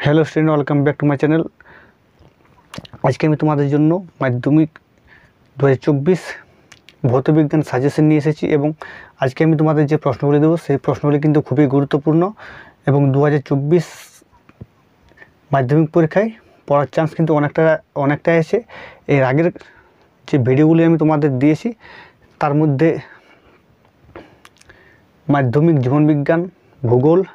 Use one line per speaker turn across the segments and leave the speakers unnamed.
Hello student, welcome back to my channel. आज के तुम्हारे जन्य माध्यमिक 2024 भौत विज्ञान साजेशन निये एसेछि एबं आज के तुम्हारे जो प्रश्नगुली देव से प्रश्नगुली किन्तु खूबই गुरुत्वपूर्ण एबं 2024 माध्यमिक परीक्षाय पढ़ार चान्स किन्तु अनेकटाई आछे। एर आगेर जे भिडियोगुली आमि तुम्हादेर दिएछि तार मध्य माध्यमिक जीवन विज्ञान भूगोल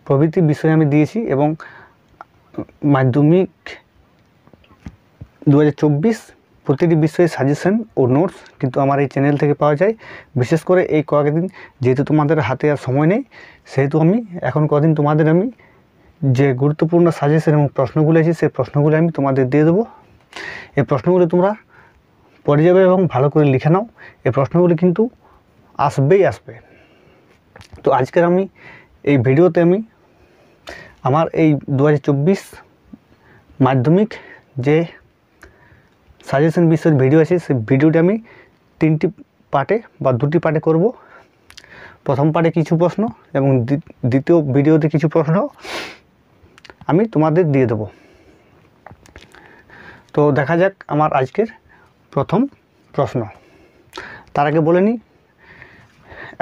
प्रभृति विषय आमि दिएछि एबं माध्यमिक 2024 प्रतिटी विषय साजेशन और नोट्स किन्तु आमार এই चैनल থেকে पाওয়া যায়। विशेष करे এই কয়েকদিন যেহেতু তোমাদের হাতে আর সময় নেই সেহেতু আমি এখন কদিন তোমাদের আমি যে গুরুত্বপূর্ণ সাজেশন এবং প্রশ্নগুলো আছে সেই প্রশ্নগুলো আমি তোমাদের দিয়ে দেব। এই প্রশ্নগুলো তোমরা পড়ে যাবে এবং ভালো করে লিখে নাও। এই প্রশ্নগুলো কিন্তু আসবেই আসবে। তো আজকের আমি এই ভিডিওতে আমি আমার এই 2024 মাধ্যমিক যে সাজেশন বিষয়ের ভিডিও আছে সেই ভিডিওটি আমি তিনটি পার্টে বা দুটি পার্টে করব। প্রথম পার্টে কিছু প্রশ্ন এবং দ্বিতীয় ভিডিওতে কিছু প্রশ্ন আমি তোমাদের দিয়ে দেব। তো দেখা যাক আমার আজকের প্রথম প্রশ্ন। তার আগে বলে নিই,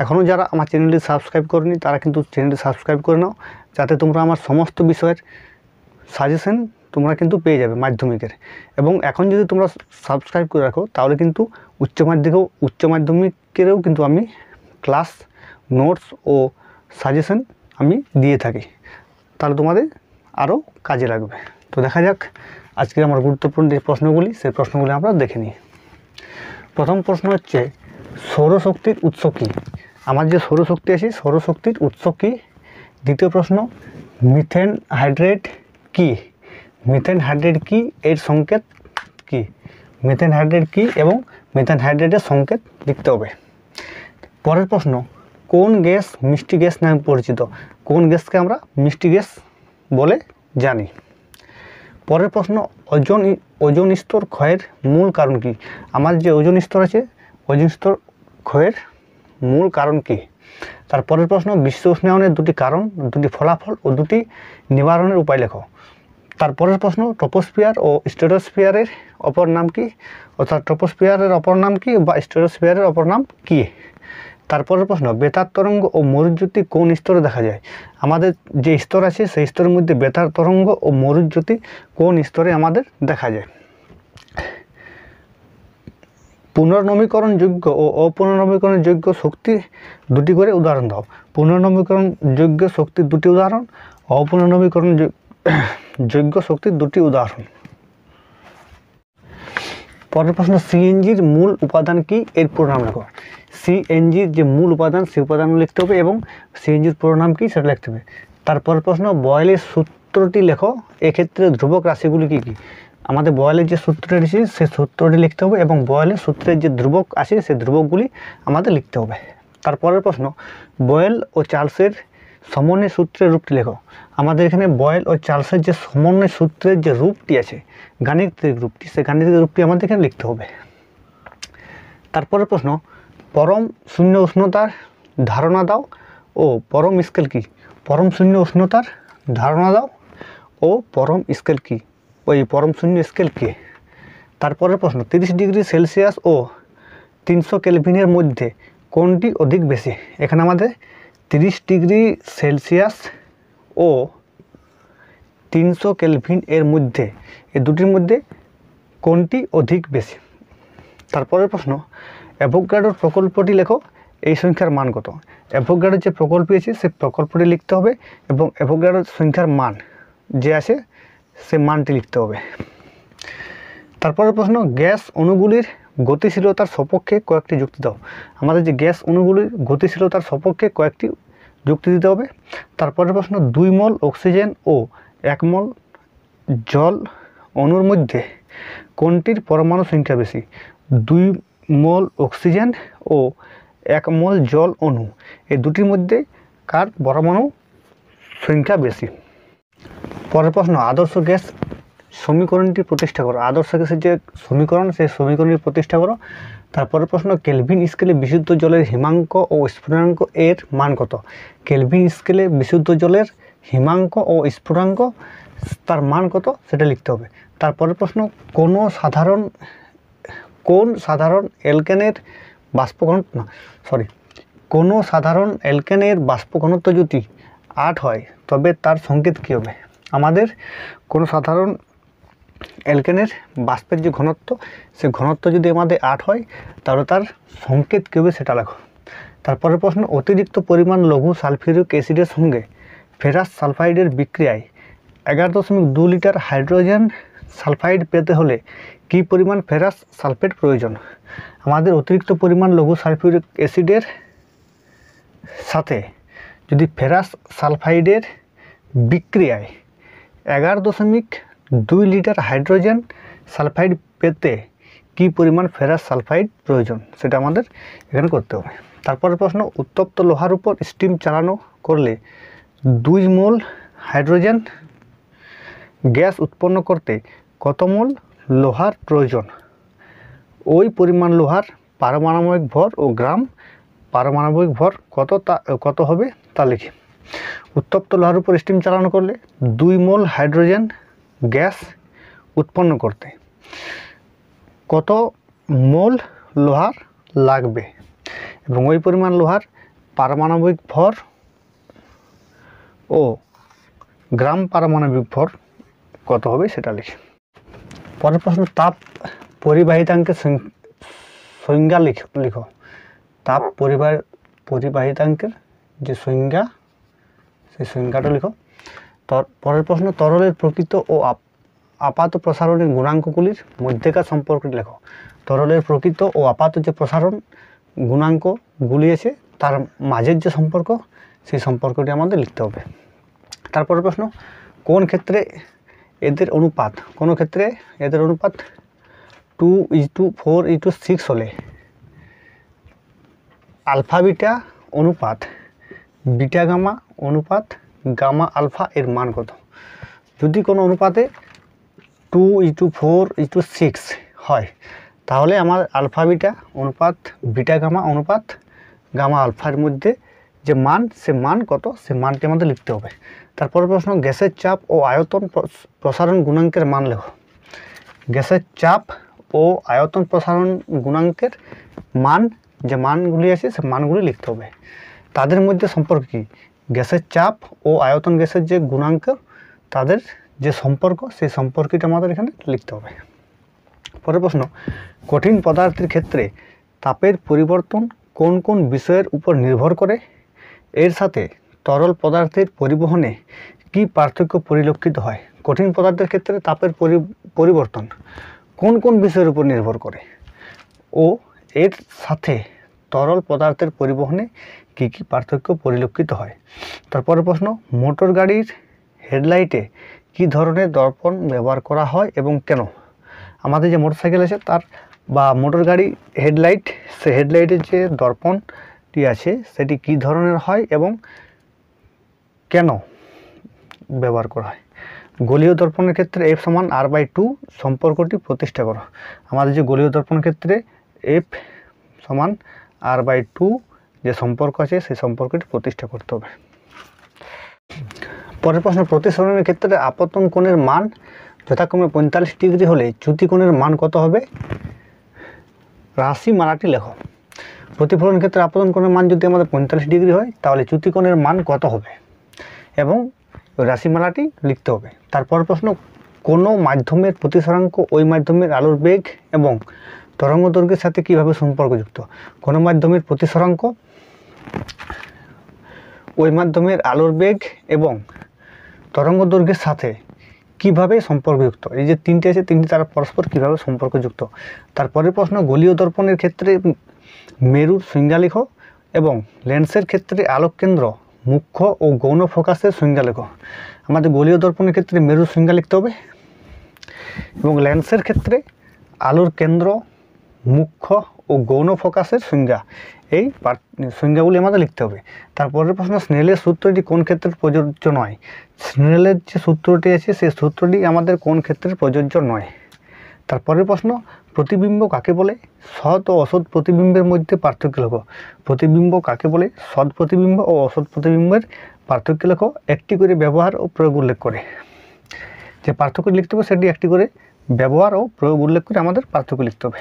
এখনও যারা আমার চ্যানেলটি সাবস্ক্রাইব করেনি তারা কিন্তু চ্যানেলটি সাবস্ক্রাইব করে নাও, যাতে তোমরা আমার সমস্ত বিষয়ের সাজেশন তোমরা কিন্তু পেয়ে যাবে মাধ্যমিকের। এবং এখন যদি তোমরা সাবস্ক্রাইব করে রাখো তাহলে কিন্তু উচ্চ মাধ্যমিকেরও কিন্তু আমি ক্লাস নোটস ও সাজেশন আমি দিয়ে থাকি, তাহলে তোমাদের আরও কাজে লাগবে। তো দেখা যাক আজকের আমার গুরুত্বপূর্ণ যে প্রশ্নগুলি সেই প্রশ্নগুলি আমরা দেখে নিই। প্রথম প্রশ্ন হচ্ছে সৌরশক্তির উৎস কী? আমার যে সৌরশক্তি আছে সৌরশক্তির উৎস কী? দ্বিতীয় প্রশ্ন, মিথেন হাইড্রেট কী? মিথেন হাইড্রেট কী, এর সংকেত কী? মিথেন হাইড্রেট কী এবং মিথেন হাইড্রেটের সংকেত লিখতে হবে। পরের প্রশ্ন, কোন গ্যাস মিষ্টি গ্যাস নামে পরিচিত? কোন গ্যাসকে আমরা মিষ্টি গ্যাস বলে জানি? পরের প্রশ্ন, ওজোন স্তর ক্ষয়ের মূল কারণ কী? আমার যে ওজোন স্তর আছে ওজোন স্তর ক্ষয়ের মূল কারণ কী? তারপরের প্রশ্ন, বিশ্ব উষ্ণায়নের দুটি কারণ, দুটি ফলাফল ও দুটি নিবারণের উপায় লেখো। তারপরের প্রশ্ন, ট্রপোস্ফিয়ার ও স্ট্র্যাটোস্ফিয়ারের অপর নাম কী? অর্থাৎ ট্রপোস্ফিয়ারের অপর নাম কী বা স্ট্র্যাটোস্ফিয়ারের অপর নাম কী? তারপরের প্রশ্ন, বেতার তরঙ্গ ও মরুজ্যোতি কোন স্তরে দেখা যায়? আমাদের যে স্তর আছে সেই স্তরের মধ্যে বেতার তরঙ্গ ও মরুজ্যোতি কোন স্তরে আমাদের দেখা যায়? পুনর্নবীকরণযোগ্য ও অপুনর্নবীকরণযোগ্য শক্তি দুটি করে উদাহরণ দাও। পুনর্নবীকরণযোগ্য শক্তির দুটি উদাহরণ, অপুনর্নবীকরণযোগ্য শক্তির দুটি উদাহরণ। পরের প্রশ্ন, সিএনজির মূল উপাদান কি? এর পুরো নাম লেখো। সিএনজির যে মূল উপাদান সেই উপাদানগুলো লিখতে হবে এবং সিএনজির পুরো নাম কি সেটা লিখতে হবে। তারপরের প্রশ্ন, বয়েলের সূত্রটি লেখো। এক্ষেত্রে ধ্রুবক রাশিগুলি কী কী? আমাদের বয়েলের যে সূত্রটি আছে সেই সূত্রটি লিখতে হবে এবং বয়েলের সূত্রের যে ধ্রুবক আছে সেই ধ্রুবকগুলি আমাদের লিখতে হবে। তারপরের প্রশ্ন, বয়েল ও চার্লসের সমন্বয় সূত্রের রূপটি লেখো। আমাদের এখানে বয়েল ও চার্লসের যে সমন্বয় সূত্রের যে রূপটি আছে গাণিতিক রূপটি, সেই গাণিতিক রূপটি আমাদের এখানে লিখতে হবে। তারপরের প্রশ্ন, পরম শূন্য উষ্ণতার ধারণা দাও ও পরম স্কেল কী? পরম শূন্য উষ্ণতার ধারণা দাও ও পরম স্কেল কী? ওই পরম শূন্য স্কেল কী? তারপরের প্রশ্ন, 30 ডিগ্রি সেলসিয়াস ও 300 কেলভিনের মধ্যে কোনটি অধিক বেশি? এখানে আমাদের 30 ডিগ্রি সেলসিয়াস ও 300 কেলভিন এর মধ্যে এই দুটির মধ্যে কোনটি অধিক বেশি? তারপরের প্রশ্ন, অ্যাভোগাড্রোর প্রকল্পটি লেখো। এই সংখ্যার মান কত? অ্যাভোগাড্রোর যে প্রকল্পটি আছে সেই প্রকল্পটি লিখতে হবে এবং অ্যাভোগাড্রোর সংখ্যার মান যে আছে সে মানটি লিখতে হবে। তারপরের প্রশ্ন, গ্যাস অণুগুলির গতিশীলতার সপক্ষে কয়েকটি যুক্তি দাও। আমাদের যে গ্যাস অণুগুলির গতিশীলতার সপক্ষে কয়েকটি যুক্তি দিতে হবে। তারপরের প্রশ্ন, 2 মোল অক্সিজেন ও 1 মোল জল অণুর মধ্যে কোনটির পরমাণু সংখ্যা বেশি? 2 মোল অক্সিজেন ও 1 মোল জল অণু এই দুটির মধ্যে কার পরমাণু সংখ্যা বেশি? পরের প্রশ্ন, আদর্শ গ্যাস সমীকরণটি প্রতিষ্ঠা করো। আদর্শ গ্যাসের যে সমীকরণ সেই সমীকরণটি প্রতিষ্ঠা করো। তারপরের প্রশ্ন, কেলভিন স্কেলে বিশুদ্ধ জলের হিমাঙ্ক ও স্ফুটনাঙ্ক এর মান কত? কেলভিন স্কেলে বিশুদ্ধ জলের হিমাঙ্ক ও স্ফুটাঙ্ক তার মান কত সেটা লিখতে হবে। তারপরের প্রশ্ন, কোন সাধারণ অ্যালকেনের বাষ্প ঘনত্ব যদি 8 হয় তবে তার সংকেত কী হবে? আমাদের কোনো সাধারণ অ্যালকেনের বাষ্পের যে ঘনত্ব, সে ঘনত্ব যদি আমাদের 8 হয় তাহলে তার সংকেত কী হবে সেটা লেখো। তারপরের প্রশ্ন, অতিরিক্ত পরিমাণ লঘু সালফিউরিক অ্যাসিডের সঙ্গে ফেরাস সালফাইডের বিক্রিয়ায় 11.2 লিটার হাইড্রোজেন সালফাইড পেতে হলে কী পরিমাণ ফেরাস সালফেট প্রয়োজন? আমাদের অতিরিক্ত পরিমাণ লঘু সালফিউরিক অ্যাসিডের সাথে যদি ফেরাস সালফাইডের বিক্রিয়ায় 11.2 লিটার হাইড্রোজেন সালফাইড পেতে কী পরিমাণ ফেরাস সালফাইড প্রয়োজন সেটা আমাদের এখানে করতে হবে। তারপরের প্রশ্ন, উত্তপ্ত লোহার উপর স্টিম চালানো করলে 2 মোল হাইড্রোজেন গ্যাস উৎপন্ন করতে কত মোল লোহার প্রয়োজন? ওই পরিমাণ লোহার পারমাণবিক ভর ও গ্রাম পারমাণবিক ভর কত হবে তা লিখি। উত্তপ্ত লোহার উপর স্টিম চালানো করলে 2 মোল হাইড্রোজেন গ্যাস উৎপন্ন করতে কত মোল লোহার লাগবে এবং ওই পরিমাণ লোহার পারমাণবিক ভর ও গ্রাম পারমাণবিক ভর কত হবে সেটা লিখি। পরের প্রশ্ন, তাপ পরিবাহিতাঙ্কের সংজ্ঞা লিখো। তাপ পরিবাহিতাঙ্কের যে সংজ্ঞা, সেই সংজ্ঞাটা লিখো। পরের প্রশ্ন, তরলের প্রকৃত ও আপাত প্রসারণের গুণাঙ্কগুলির মধ্যেকার সম্পর্কটি লেখো। তরলের প্রকৃত ও আপাত যে প্রসারণ গুণাঙ্কগুলি আছে তার মাঝের যে সম্পর্ক, সেই সম্পর্কটি আমাদের লিখতে হবে। তারপরের প্রশ্ন, কোন ক্ষেত্রে এদের অনুপাত 2:4:6 হলে আলফা বিটা অনুপাত বিটা গামা অনুপাত গামা আলফা এর মান কত? যদি কোনো অনুপাতে 2:4:6 হয় তাহলে আমার আলফা বিটা অনুপাত বিটা গামা অনুপাত গামা আলফার মধ্যে যে মান, সে মান কত, সে মানটি আমাদের লিখতে হবে। তারপর প্রশ্ন, গ্যাসের চাপ ও আয়তন প্রসারণ গুণাঙ্কের মান লেখো। গ্যাসের চাপ ও আয়তন প্রসারণ গুণাঙ্কের মান, যে মানগুলি আছে সে মানগুলি লিখতে হবে। তাদের মধ্যে সম্পর্ক কী? গ্যাসের চাপ ও আয়তন গ্যাসের যে গুণাঙ্ক, তাদের যে সম্পর্ক, সেই সম্পর্কটা আমাদের এখানে লিখতে হবে। পরের প্রশ্ন, কঠিন পদার্থের ক্ষেত্রে তাপের পরিবর্তন কোন কোন বিষয়ের উপর নির্ভর করে? এর সাথে তরল পদার্থের পরিবহনে কি পার্থক্য পরিলক্ষিত হয়? কঠিন পদার্থের ক্ষেত্রে তাপের পরিবর্তন কোন কোন বিষয়ের উপর নির্ভর করে ও এর সাথে তরল পদার্থের পরিবহনে কি কি পার্থক্য পরিলক্ষিত হয়? তারপরের প্রশ্ন, মোটর গাড়ির হেডলাইটে কি ধরনের দর্পণ ব্যবহার করা হয় এবং কেন? আমাদের যে মোটরসাইকেল আছে তার বা মোটর গাড়ি হেডলাইট, সে হেডলাইটের যে দর্পণটি আছে সেটি কি ধরনের হয় এবং কেন ব্যবহার করা হয়? গোলীয় দর্পণের ক্ষেত্রে F = R/2 সম্পর্কটি প্রতিষ্ঠা করো। আমাদের যে গোলীয় দর্পণের ক্ষেত্রে F = R/2 যে সম্পর্ক আছে সেই সম্পর্কটি প্রতিষ্ঠা করতে হবে। পরের প্রশ্ন, প্রতিসরণের ক্ষেত্রে আপতন কোণের মান যথাক্রমে 45 ডিগ্রি হলে চ্যুতি কোণের মান কত হবে? রাশিমালাটি লেখো। প্রতিফলনের ক্ষেত্রে আপতন কোণের মান যদি আমাদের 45 ডিগ্রি হয় তাহলে চ্যুতি কোণের মান কত হবে এবং রাশিমালাটি লিখতে হবে। তারপর প্রশ্ন, কোনো মাধ্যমের প্রতিসরাঙ্ক ওই মাধ্যমের আলোর বেগ এবং তরঙ্গ দৈর্ঘ্যের সাথে কীভাবে সম্পর্কযুক্ত? কোনো মাধ্যমের প্রতিসরাঙ্ক ওই মাধ্যমের আলোর বেগ এবং তরঙ্গ দৈর্ঘ্যের সাথে কিভাবে সম্পর্কযুক্ত? এই যে তিনটি আছে, তিনটি তারা পরস্পর কিভাবে সম্পর্কযুক্ত। তারপরের প্রশ্ন, গোলীয় দর্পণের ক্ষেত্রে মেরুর সংজ্ঞা লেখো এবং লেন্সের ক্ষেত্রে আলোক কেন্দ্র, মুখ্য ও গৌণ ফোকাসের সংজ্ঞা লেখো। আমাদের গোলীয় দর্পণের ক্ষেত্রে মেরুর সংজ্ঞা লিখতে হবে এবং লেন্সের ক্ষেত্রে আলোর কেন্দ্র, মুখ্য ও গৌণ ফোকাসের সংজ্ঞা, এই সংজ্ঞাগুলি আমাদের লিখতে হবে। তারপরের প্রশ্ন, স্নেলের সূত্রটি কোন ক্ষেত্রে প্রযোজ্য নয়? স্নেলের যে সূত্রটি আছে সেই সূত্রটি আমাদের কোন ক্ষেত্রে প্রযোজ্য নয়? তারপরের প্রশ্ন, প্রতিবিম্ব কাকে বলে? সৎ ও অসৎ প্রতিবিম্বের মধ্যে পার্থক্য লেখো। প্রতিবিম্ব কাকে বলে? সৎ প্রতিবিম্ব ও অসৎ প্রতিবিম্বের পার্থক্য লেখো, একটি করে ব্যবহার ও প্রয়োগ উল্লেখ করে। যে পার্থক্য লিখতে হবে সেটি একটি করে ব্যবহার ও প্রয়োগ উল্লেখ করে আমাদের পার্থক্য লিখতে হবে।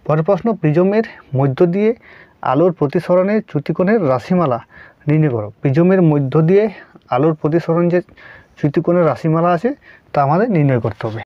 পরের প্রশ্ন, প্রিজমের মধ্য দিয়ে আলোর প্রতিসরণের চ্যুতিকোণের রাশিমালা নির্ণয় করো। প্রিজমের মধ্য দিয়ে আলোর প্রতিসরণ যে চ্যুতিকোণের রাশিমালা আছে তা আমাদের নির্ণয় করতে হবে।